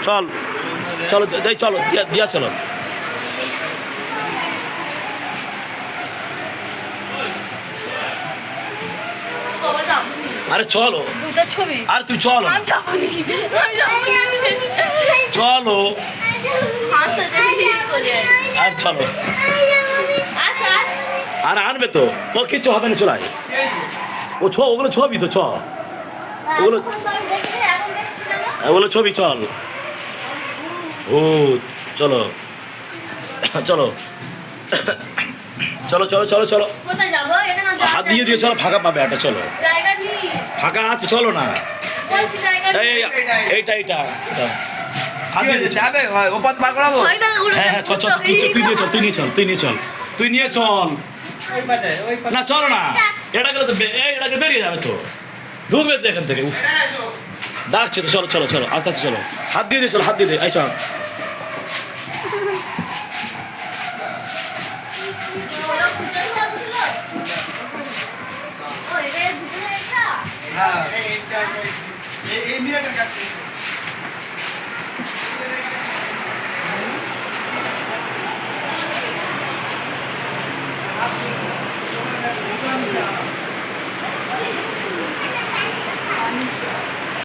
চল চলো যাই, চলো দিয়া চলো। আরে চলো, আরে তুই চলো, চলো আর চলো। আর আনবে তো, ও কিচ্ছু হবে না, চলাই ও ওগুলো ছবি তো, ওগুলো ওগুলো ছবি, চল। ও চলো চলো চলো চলো চলো চলো, হাত দিয়ে দিয়ে চলো, ফাঁকা পাবে একটা, চলো ফাঁকা আছে, চলো না এইটা এইটা হাত দিয়ে যাবে ওপাত পার করাবো। হ্যাঁ হ্যাঁ চল চল, তুই নিয়ে চল, তুই নিয়ে চল, তুই নিয়ে চল, তুই নিয়ে চল না, চলো না, এটা গেলে তো এটাকে বেরিয়ে যাবে তো, ঢুকবে তো এখান থেকে, ডাকছে তো, চলো চলো চলো আস্তে আস্তে চলো, হাত দিয়ে দিয়ে চলো, হাত দিয়ে দিয়ে, এই চল। এই মিরাটার কাছে